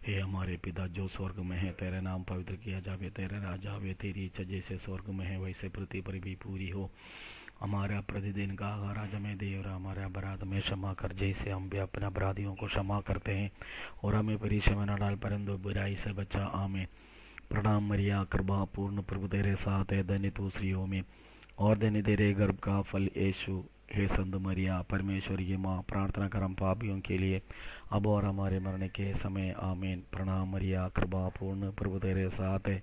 हे हमारे पिता जो स्वर्ग में है, तेरा नाम पवित्र किया जावे, तेरा राज आवे, तेरी इच्छा जैसे स्वर्ग में है वैसे पृथ्वी पर भी पूरी हो। हमारा प्रतिदिन का आहार आज हमें दे, और हमारे अपराध हमें क्षमा कर जैसे हम भी अपने अपराधियों को क्षमा करते हैं, और हमें परीक्षा में न डाल परंतु बुराई से बचा। आमीन। प्रणाम मरिया, कृपा पूर्ण, प्रभु तेरे साथ है, धन्य तू स्त्रियों में और धन्य तेरे गर्भ का फल यीशु। हे संत मरिया, परमेश्वर की माँ, प्रार्थना कर हम पापियों के लिए अब और हमारे मरने के समय। आमीन। प्रणाम मरिया, कृपा पूर्ण, प्रभु तेरे साथ है,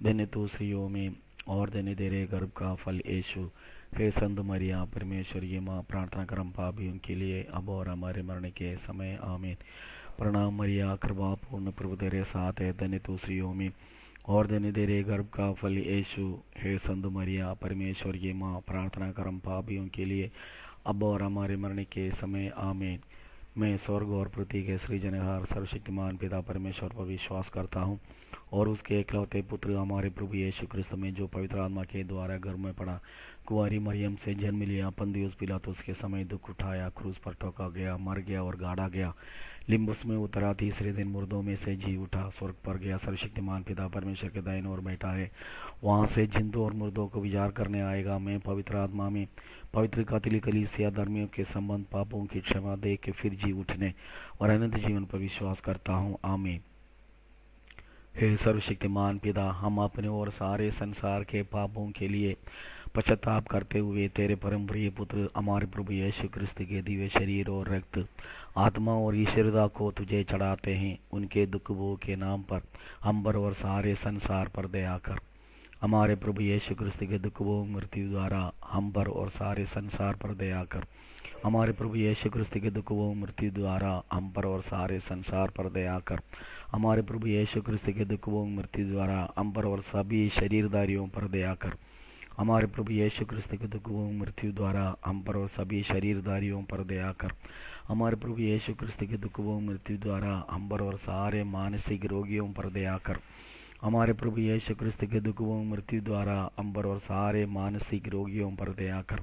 धन्य तू स्त्रियों में और धन्य तेरे गर्भ का फल यीशु। हे संत मरिया, परमेश्वर की माँ, प्रार्थना कर हम पापियों के लिए अब और हमारे मरने के समय। आमीन। प्रणाम मरिया, कृपा पूर्ण, प्रभु तेरे साथ है, धन्य तू स्त्रियों में और धन्य तेरे गर्भ का फल यीशु। हे संत मरिया, परमेश्वर की माँ, प्रार्थना कर हम पापियों के लिए अब और हमारे मरने के समय। आमीन। मैं स्वर्ग और पृथ्वी के सृजनहार सर्वशक्तिमान पिता परमेश्वर पर विश्वास करता हूँ, और उसके एकलौते पुत्र हमारे प्रभु यीशु क्रिस्त में, जो पवित्र आत्मा के द्वारा गर्भ में पड़ा, कुंवारी मरियम से जन्म लिया, पंदियुस पिलातुस के समय दुख उठाया, क्रूस पर ठोका गया, मर गया और गाड़ा गया, लिम्बुस में उतरा, तीसरे दिन मुर्दों में से जी उठा, स्वर्ग पर गया, सर्वशक्तिमान पिता परमेश्वर के दाहिने ओर बैठा है, वहां से जिंदों और मुर्दों को विचार करने आएगा। मैं पवित्र आत्मा में, पवित्र कैथोलिक कलीसिया, धर्मियों के संबंध, पापों की क्षमा दे के फिर जी उठने और अनंत जीवन पर विश्वास करता हूँ। आमीन। हे सर्वशक्तिमान पिता, हम अपने और सारे संसार के पापों के लिए पश्चाताप करते हुए तेरे परम प्रिय पुत्र हमारे प्रभु यीशु क्रिस्त के दिव्य शरीर और रक्त, आत्मा और ईश्वरता को तुझे चढ़ाते हैं। उनके दुख भोग के नाम पर हम पर और सारे संसार पर दया कर। हमारे प्रभु यीशु क्रिस्त के दुख भोग मृत्यु द्वारा हम पर और सारे संसार पर दया कर। हमारे प्रभु यीशु क्रिस्त के दुख भोग मृत्यु द्वारा हम पर और सारे संसार पर दया कर। हमारे प्रभु यीशु क्रिस्त के दुख भोग मृत्यु द्वारा हम पर और सभी शरीरधारियों पर दया कर। हमारे प्रभु यीशु क्रिस्त के दुख भोग मृत्यु द्वारा हम पर और सभी शरीरधारियों पर दया कर। हमारे प्रभु यीशु क्रिस्त के दुख भोग मृत्यु द्वारा हम पर और सारे मानसिक रोगियों पर दया कर। हमारे प्रभु यीशु क्रिस्त के दुख भोग मृत्यु द्वारा हम पर और सारे मानसिक रोगियों पर दया कर।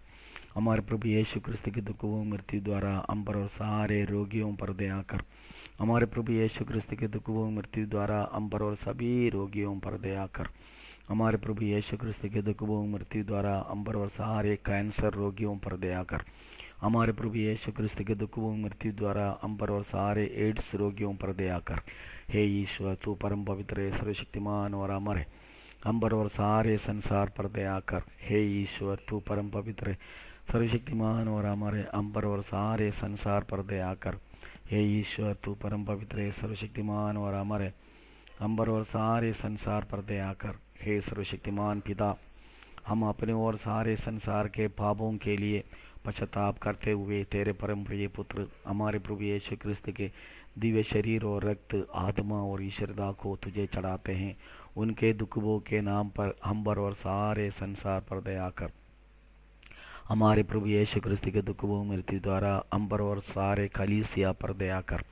हमारे प्रभु यीशु क्रिस्त के दुख भोग मृत्यु द्वारा हम पर और सारे रोगियों पर दया कर। हमारे प्रभु यीशु क्रिस्त के दुख भोग मृत्यु द्वारा हम पर और सभी रोगियों पर दया कर। हमारे प्रभु यीशु क्रिस्त के दुख भोग मृत्यु द्वारा हम पर और सारे कैंसर रोगियों पर दया कर। हमारे प्रभु यीशु क्रिस्त के दुख भोग मृत्यु द्वारा हम पर और सारे एड्स रोगियों पर दया कर। हे ईश्वर, तू परम पवित्र है, सर्वशक्तिमान और अमर है, हम पर और सारे संसार पर दया कर। हे ईश्वर, तू परम पवित्र है, सर्वशक्तिमान और अमर है, हम पर और सारे संसार पर दया कर। हे ईश्वर, तू परम पवित्र है, सर्वशक्तिमान और अमर है, हम पर और सारे संसार पर दया कर। हे सर्वशक्तिमान पिता, हम अपने और सारे संसार के पापों के लिए पश्चाताप करते हुए तेरे परम प्रिय पुत्र हमारे प्रभु यीशु क्रिस्त के दिव्य शरीर और रक्त, आत्मा और ईश्वरता को तुझे चढ़ाते हैं। उनके दुख भोग के नाम पर हम पर और सारे संसार पर दया कर। हमारे प्रभु यीशु क्रिस्त के दुख भोग मृत्यु द्वारा हम पर और सारे कलीसिया पर दया कर।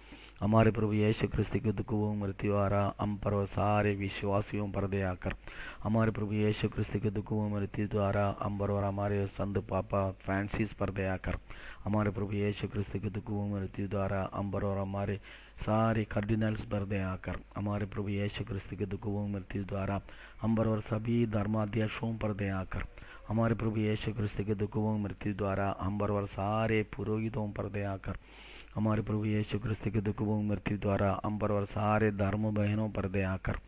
हमारे प्रभु यीशु क्रिस्त के दुख भोग मृत्यु द्वारा हम पर और सारे विश्वासियों पर दया कर। हमारे प्रभु यीशु क्रिस्त के दुख भोग मृत्यु द्वारा हम पर और हमारे संत पापा फ्रांसिस पर दया कर। हमारे प्रभु यीशु क्रिस्त के दुख भोग मृत्यु द्वारा हम पर और हमारे सारे कार्डिनल्स पर दया कर। हमारे प्रभु यीशु क्रिस्त के दुख भोग मृत्यु द्वारा हम पर और सभी धर्माध्यक्षों पर दया कर। हमारे प्रभु यीशु क्रिस्त के दुख भोग मृत्यु द्वारा हम पर और सारे पुरोहितों पर दया कर। हमारे प्रभु यीशु क्रिस्त के दुख भोग मृत्यु द्वारा हम पर और सारे धर्म बहनों पर दया कर।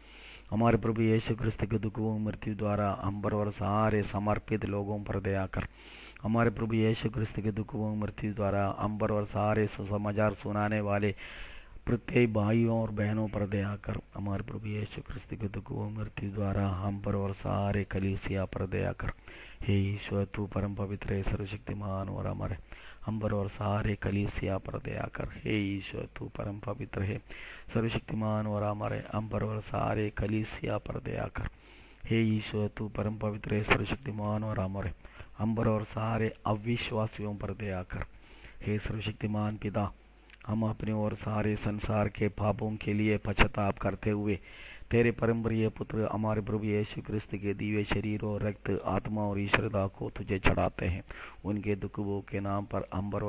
हमारे प्रभु यीशु क्रिस्त के दुख भोग मृत्यु द्वारा हम पर और सारे समर्पित लोगों पर दया कर। हमारे प्रभु यीशु क्रिस्त के दुख भोग मृत्यु द्वारा हम पर और सारे सुसमाचार सुनाने वाले प्रत्येक भाइयों और बहनों पर दया कर। हमारे प्रभु यीशु क्रिस्त के दुख भोग मृत्यु द्वारा हम पर और सारे कलीसिया पर दया कर। हे ईश्वर, तू परम पवित्र है, सर्वशक्तिमान और अमर है, हम पर और सारे कलीसिया पर दया कर। हे ईश्वर, तू परम पवित्र है, सर्वशक्तिमान और अमर है, हम पर और सारे कलीसिया पर दया कर। हे ईश्वर, तू परम पवित्र है, सर्वशक्तिमान और अमर है, हम पर और सारे अविश्वासियों पर दया कर। हे सर्वशक्तिमान पिता, हम अपने और सारे संसार के पापों के लिए पश्चाताप करते हुए तेरे परम प्रिय पुत्र हमारे प्रभु यीशु क्रिस्त के दिव्य शरीर और रक्त, आत्मा और ईश्वरता को तुझे चढ़ाते हैं। उनके दुख भोग के नाम पर हम पर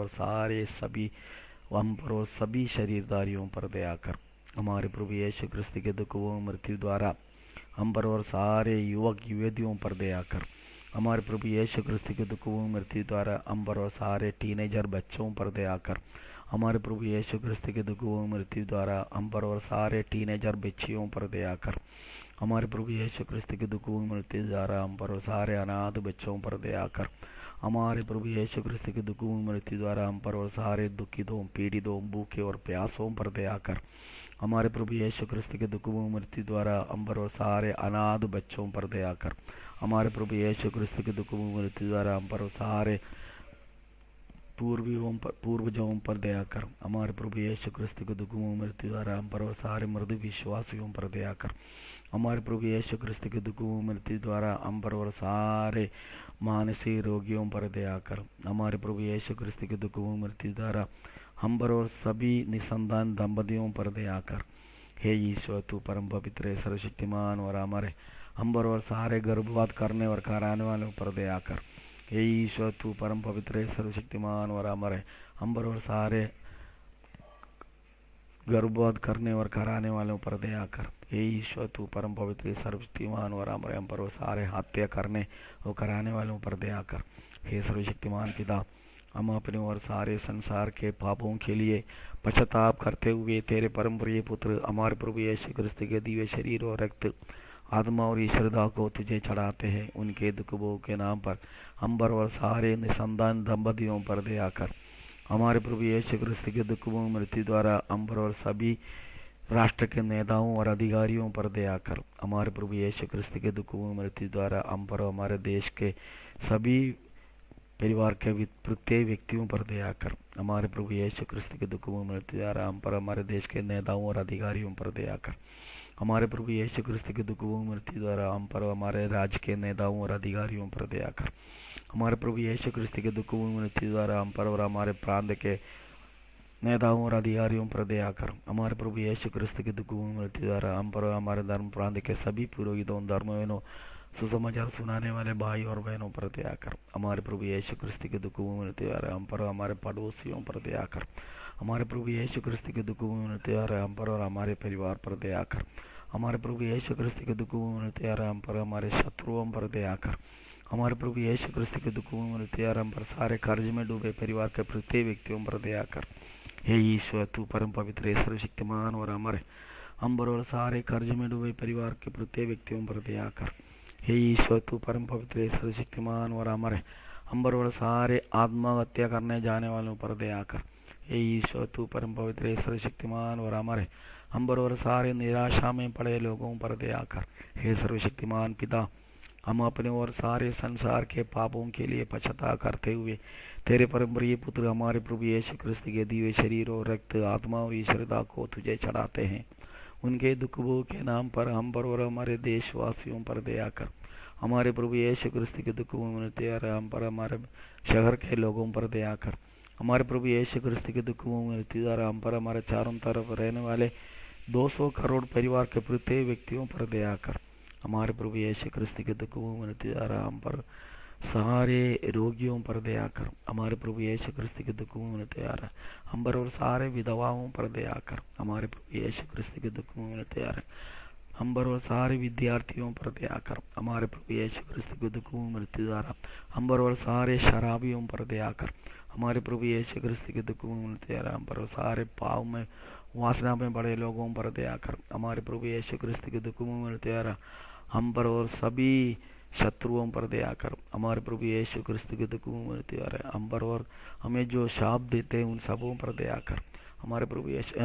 और सभी शरीरधारियों पर दया कर। हमारे प्रभु यीशु क्रिस्त के दुख व मृत्यु द्वारा हम पर और सारे युवक युवतियों पर दया कर। हमारे प्रभु यीशु क्रिस्त के दुख व मृत्यु द्वारा हम पर और सारे टीनेजर बच्चों पर दया कर। हमारे प्रभु यीशु क्रिस्त के दुख व मृत्यु द्वारा हम पर और सारे टीनेजर बच्चियों पर दया कर। हमारे प्रभु यीशु क्रिस्त के दुख व मृत्यु द्वारा हम पर और सारे अनाथ बच्चों पर दया कर। हमारे प्रभु यीशु क्रिस्त के दुख व मृत्यु द्वारा हम पर और सारे दुखितों, पीड़ितों, भूखे और प्यासों पर दया कर। हमारे प्रभु यीशु क्रिस्त के दुख व मृत्यु द्वारा हम पर और सारे अनाथ बच्चों पर दया कर। हमारे प्रभु यीशु क्रिस्त के दुख व मृत्यु द्वारा हम पर और सारे पूर्वजों पर दया कर। हमारे प्रभु यीशु क्रिस्त के दुख व मृत्यु द्वारा हम पर और सारे मृदु विश्वासियों पर दया कर। हमारे प्रभु यीशु क्रिस्त के दुख व मृत्यु द्वारा हम पर और सारे मानसिक रोगियों पर दया कर। हमारे प्रभु यीशु क्रिस्त के दुख व मृत्यु द्वारा हम पर और सभी निसंतान दंपतियों पर दया कर। हे ईश्वर, तू परम पवित्र, सर्वशक्तिमान और हमारे हम पर और सारे गर्भपात करने और कराने वालों पर दया कर। हे ईश्वर, तू परम पवित्र, सर्वशक्तिमान और हमारे हम पर और सारे गर्भपात करने और कराने वालों पर दया कर। हे ईश्वर, तू परम पवित्र, सर्वशक्तिमान और हमारे हम पर और सारे हत्या करने और कराने वालों पर दया कर। हे सर्वशक्तिमान पिता, हम अपने और सारे संसार के पापों के लिए पश्चाताप करते हुए तेरे परम प्रिय पुत्र हमारे प्रभु यीशु क्रिस्त के दिव्य शरीर और रक्त, आत्मा और ईश्वरता को तुझे चढ़ाते हैं। उनके दुख भोग के नाम पर हम पर और सारे निसंतान दंपतियों पर दया कर। हमारे प्रभु यीशु क्रिस्त के दुख व मृत्यु द्वारा हम पर और सभी राष्ट्र के नेताओं और अधिकारियों पर दया कर। हमारे प्रभु यीशु क्रिस्त के दुख व मृत्यु द्वारा हम पर और हमारे देश के सभी परिवार के प्रत्येक व्यक्तियों पर दया कर। हमारे प्रभु यीशु क्रिस्त के दुख व मृत्यु द्वारा हम पर हमारे देश के नेताओं और अधिकारियों पर दया कर। हमारे प्रभु यीशु क्रिस्त के दुख व मृत्यु द्वारा हम पर हमारे राज्य के नेताओं और अधिकारियों पर दया कर। हमारे प्रभु यीशु क्रिस्त के दुख व मृत्यु द्वारा हम पर और हमारे प्रांत के नेताओं और अधिकारियों पर दया कर। हमारे प्रभु यीशु क्रिस्त के दुख व मृत्यु द्वारा हम पर और हमारे धर्म प्रांत के सभी पुरोहितों, धर्मवेनों, सुसमाचार सुनाने वाले भाई और बहनों पर दया कर। हमारे प्रभु यीशु क्रिस्त के दुख व मृत्यु द्वारा हम पर और हमारे पड़ोसियों पर दया कर। हमारे प्रभु यीशु क्रिस्त के दुख व मृत्यु द्वारा हम पर और हमारे परिवार पर दया कर। हमारे प्रभु यीशु क्रिस्त के दुख व मृत्यु द्वारा हम पर हमारे शत्रुओं पर दया कर। हमारे प्रभु यीशु क्रिस्त के दुख व मृत्यु द्वारा हम पर सारे कर्ज में डूबे परिवार के प्रत्येक व्यक्तियों पर दया कर। हे ईश्वर, तू परम पवित्र, सर्वशक्तिमान और हमारे हम पर और सारे कर्ज में डूबे परिवार के प्रत्येक व्यक्तियों पर दया कर। हे ईश्वर, तू परम पवित्र, सर्वशक्तिमान और हमारे हम पर और सारे आत्महत्या करने जाने वालों पर दया कर। हे ईश्वर, तू परम पवित्र, सर्वशक्तिमान और हमारे हम पर और सारे निराशा में पड़े लोगों पर दया कर। हे सर्वशक्तिमान पिता, हम अपने और सारे संसार के पापों के लिए पश्चाताप करते हुए तेरे परम प्रिय पुत्र हमारे प्रभु यीशु क्रिस्त के दिव्य शरीर और रक्त, आत्मा और ईश्वरता को तुझे चढ़ाते हैं। उनके दुख भोग के नाम पर हम पर और हमारे देशवासियों पर दया कर। हमारे प्रभु यीशु क्रिस्त के दुख भोग मृत्यु हम पर हमारे शहर के लोगों पर दया कर। हमारे प्रभु यीशु क्रिस्त के दुख भोग मृत्यु द्वारा हम पर हमारे चारों तरफ रहने वाले 200 करोड़ परिवार के प्रत्येक व्यक्तियों पर दया कर। हमारे प्रभु यीशु क्रिस्त के दुख भोग मृत्यु द्वारा हम पर सारे रोगियों पर दया कर। हमारे प्रभु यीशु क्रिस्त के दुख भोग मृत्यु द्वारा हम पर और सारे विधवाओं पर दया कर। हमारे प्रभु यीशु क्रिस्त के दुख भोग मृत्यु द्वारा हम पर और सारे विद्यार्थियों पर दया कर। हमारे प्रभु यीशु क्रिस्त के दुख भोग मृत्यु द्वारा हम पर और सारे शराबियों पर दया कर। हमारे प्रभु यीशु क्रिस्त के दुख भोग मृत्यु द्वारा हम पर और सारे पाप में वासना में बड़े लोगों पर दया कर। हमारे प्रभु यीशु क्रिस्त के दुख भोग मृत्यु द्वारा हम पर और सभी शत्रुओं पर दया कर। हमारे प्रभु यीशु क्रिस्त के दुख भोग मृत्यु द्वारा हम पर और हमें जो शाप देते हैं उन सबों पर दया कर। हमारे प्रभु यीशु